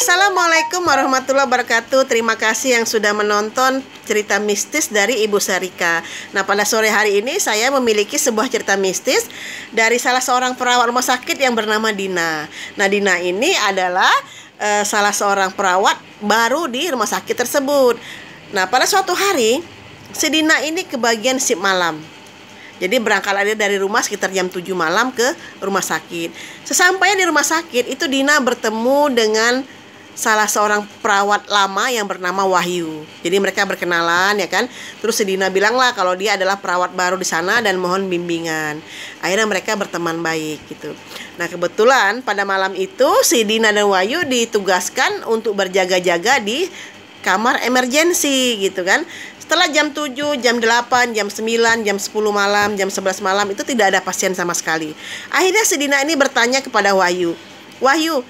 Assalamualaikum warahmatullahi wabarakatuh. Terima kasih yang sudah menonton cerita mistis dari Ibu Sarika. Nah, pada sore hari ini saya memiliki sebuah cerita mistis dari salah seorang perawat rumah sakit yang bernama Dina. Nah, Dina ini adalah salah seorang perawat baru di rumah sakit tersebut. Nah, pada suatu hari si Dina ini kebagian shift malam. Jadi berangkat dari rumah sekitar jam 7 malam ke rumah sakit. Sesampainya di rumah sakit, itu Dina bertemu dengan salah seorang perawat lama yang bernama Wahyu. Jadi mereka berkenalan, ya kan. Terus si Dina bilanglah kalau dia adalah perawat baru di sana dan mohon bimbingan. Akhirnya mereka berteman baik gitu. Nah, kebetulan pada malam itu si Dina dan Wahyu ditugaskan untuk berjaga-jaga di kamar emergensi gitu kan. Setelah jam 7, jam 8, jam 9, jam 10 malam, jam 11 malam itu tidak ada pasien sama sekali. Akhirnya si Dina ini bertanya kepada Wahyu, "Wahyu,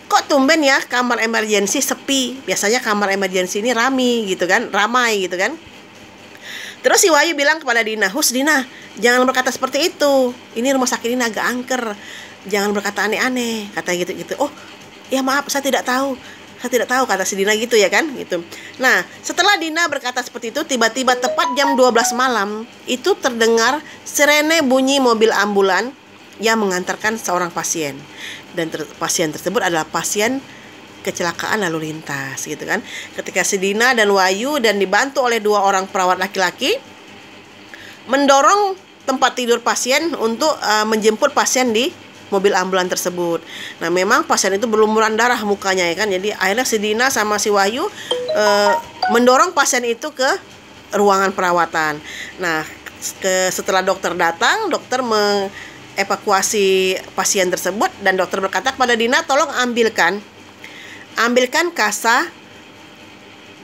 kok tumben ya kamar emergensi sepi? Biasanya kamar emergensi ini ramai gitu kan, Terus si Wahyu bilang kepada Dina, Dina, jangan berkata seperti itu. Ini rumah sakit ini agak angker. Jangan berkata aneh-aneh," kata gitu-gitu. "Oh, ya maaf, saya tidak tahu, kata si Dina gitu ya kan gitu. Nah, setelah Dina berkata seperti itu, tiba-tiba tepat jam 12 malam itu terdengar sirene bunyi mobil ambulan yang mengantarkan seorang pasien. Dan pasien tersebut adalah pasien kecelakaan lalu lintas gitu kan. Ketika si Dina dan Wahyu dan dibantu oleh 2 orang perawat laki-laki mendorong tempat tidur pasien untuk menjemput pasien di mobil ambulan tersebut. Nah, memang pasien itu berlumuran darah mukanya ya kan. Jadi akhirnya si Dina sama si Wahyu mendorong pasien itu ke ruangan perawatan. Nah, setelah dokter datang, dokter mengevakuasi pasien tersebut dan dokter berkata kepada Dina, "Tolong ambilkan kasa,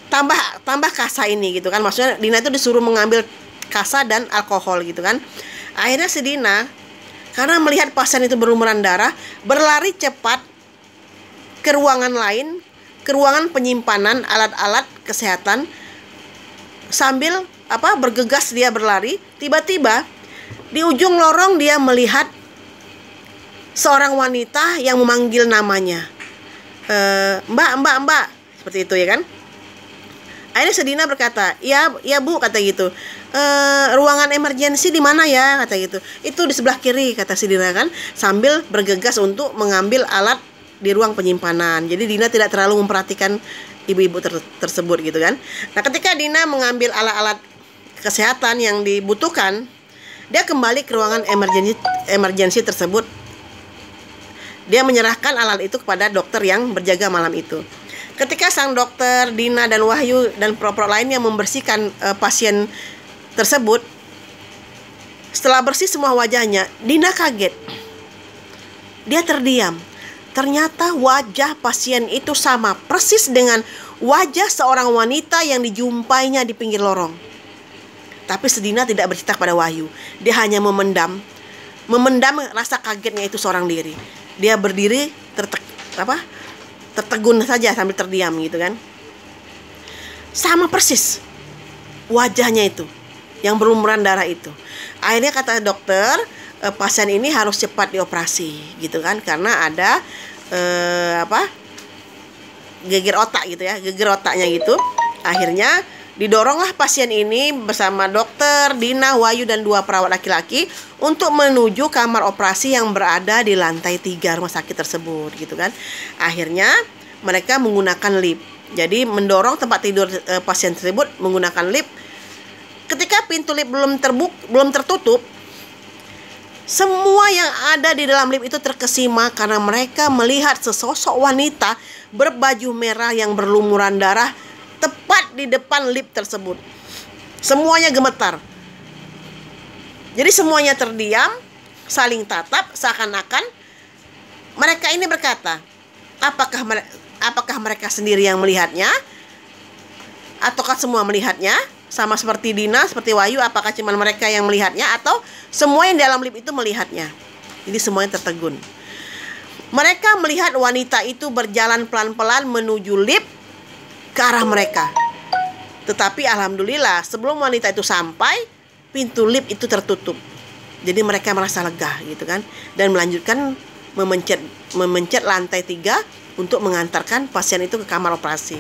tambah kasa ini," gitu kan. Maksudnya Dina itu disuruh mengambil kasa dan alkohol gitu kan. Akhirnya si Dina karena melihat pasien itu berlumuran darah, berlari cepat ke ruangan lain, ke ruangan penyimpanan alat-alat kesehatan. Sambil bergegas dia berlari, tiba-tiba di ujung lorong dia melihat seorang wanita yang memanggil namanya. Mbak, seperti itu ya kan. Akhirnya Sedina berkata, ya Bu, kata gitu. Ruangan emergensi di mana ya, kata gitu. Itu di sebelah kiri, kata si Dina kan, sambil bergegas untuk mengambil alat di ruang penyimpanan. Jadi Dina tidak terlalu memperhatikan ibu-ibu tersebut gitu kan. Nah, ketika Dina mengambil alat-alat kesehatan yang dibutuhkan, dia kembali ke ruangan emergensi tersebut. Dia menyerahkan alat itu kepada dokter yang berjaga malam itu. Ketika sang dokter, Dina dan Wahyu dan perawat lainnya membersihkan pasien tersebut, setelah bersih semua wajahnya, Dina kaget. Dia terdiam. Ternyata wajah pasien itu sama persis dengan wajah seorang wanita yang dijumpainya di pinggir lorong. Tapi Dina tidak bercerita kepada Wahyu. Dia hanya memendam rasa kagetnya itu seorang diri. Dia berdiri tertegun saja sambil terdiam gitu kan. Sama persis wajahnya itu yang berlumuran darah itu. Akhirnya kata dokter, pasien ini harus cepat dioperasi gitu kan, karena ada geger otak gitu ya, geger otaknya gitu. Akhirnya didoronglah pasien ini bersama dokter, Dina, Wahyu dan 2 perawat laki-laki untuk menuju kamar operasi yang berada di lantai 3 rumah sakit tersebut gitu kan. Akhirnya mereka menggunakan lift. Jadi mendorong tempat tidur pasien tersebut menggunakan lift. Ketika pintu lift belum tertutup, semua yang ada di dalam lift itu terkesima karena mereka melihat sesosok wanita berbaju merah yang berlumuran darah tepat di depan lift tersebut. Semuanya gemetar. Jadi semuanya terdiam, saling tatap, seakan-akan mereka ini berkata, apakah mereka sendiri yang melihatnya? Ataukah semua melihatnya? Sama seperti Dina, seperti Wahyu, apakah cuma mereka yang melihatnya atau semua yang dalam lift itu melihatnya? Jadi semuanya tertegun. Mereka melihat wanita itu berjalan pelan-pelan menuju lift ke arah mereka. Tetapi alhamdulillah sebelum wanita itu sampai, pintu lift itu tertutup. Jadi mereka merasa lega gitu kan, dan melanjutkan memencet lantai 3 untuk mengantarkan pasien itu ke kamar operasi.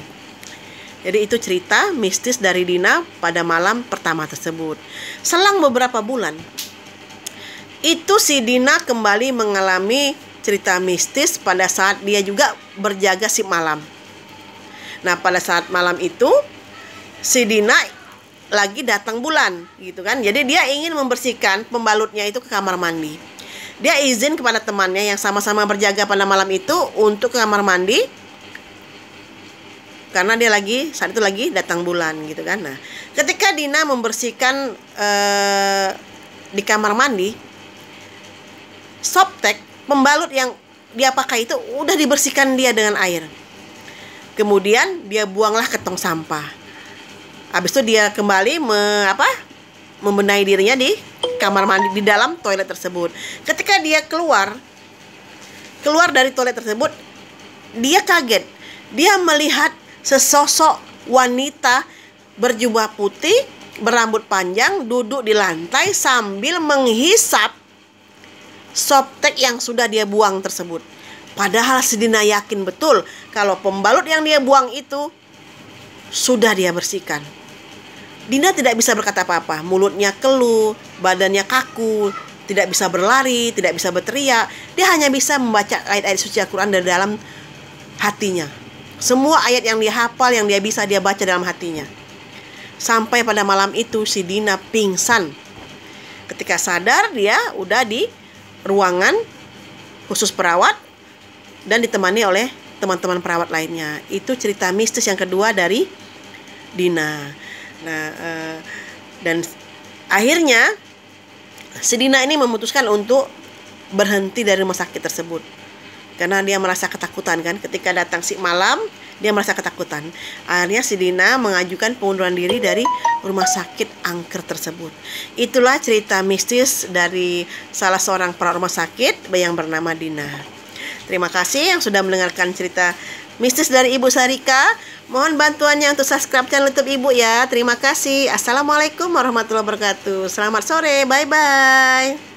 Jadi itu cerita mistis dari Dina pada malam pertama tersebut. Selang beberapa bulan, itu si Dina kembali mengalami cerita mistis pada saat dia juga berjaga shift malam. Nah, pada saat malam itu si Dina lagi datang bulan gitu kan. Jadi dia ingin membersihkan pembalutnya itu ke kamar mandi. Dia izin kepada temannya yang sama-sama berjaga pada malam itu untuk ke kamar mandi, karena dia saat itu lagi datang bulan gitu kan. Nah, ketika Dina membersihkan di kamar mandi, Softtek, pembalut yang dia pakai itu udah dibersihkan dia dengan air. Kemudian dia buanglah ke tong sampah. Habis itu dia kembali membenahi dirinya di kamar mandi, di dalam toilet tersebut. Ketika dia keluar dari toilet tersebut, dia kaget. Dia melihat sesosok wanita berjubah putih, berambut panjang, duduk di lantai sambil menghisap softtek yang sudah dia buang tersebut. Padahal si Dina yakin betul kalau pembalut yang dia buang itu sudah dia bersihkan. Dina tidak bisa berkata apa-apa, mulutnya keluh, badannya kaku, tidak bisa berlari, tidak bisa berteriak. Dia hanya bisa membaca ayat-ayat suci Al-Quran dari dalam hatinya. Semua ayat yang dia hafal, yang dia bisa, dia baca dalam hatinya. Sampai pada malam itu si Dina pingsan. Ketika sadar, dia udah di ruangan khusus perawat dan ditemani oleh teman-teman perawat lainnya. Itu cerita mistis yang kedua dari Dina. Nah, dan akhirnya si Dina ini memutuskan untuk berhenti dari rumah sakit tersebut karena dia merasa ketakutan kan. Ketika datang shift malam, dia merasa ketakutan. Akhirnya si Dina mengajukan pengunduran diri dari rumah sakit angker tersebut. Itulah cerita mistis dari salah seorang perawat rumah sakit yang bernama Dina. Terima kasih yang sudah mendengarkan cerita mistis dari Ibu Sarika. Mohon bantuannya untuk subscribe channel YouTube Ibu ya. Terima kasih. Assalamualaikum warahmatullahi wabarakatuh. Selamat sore. Bye-bye.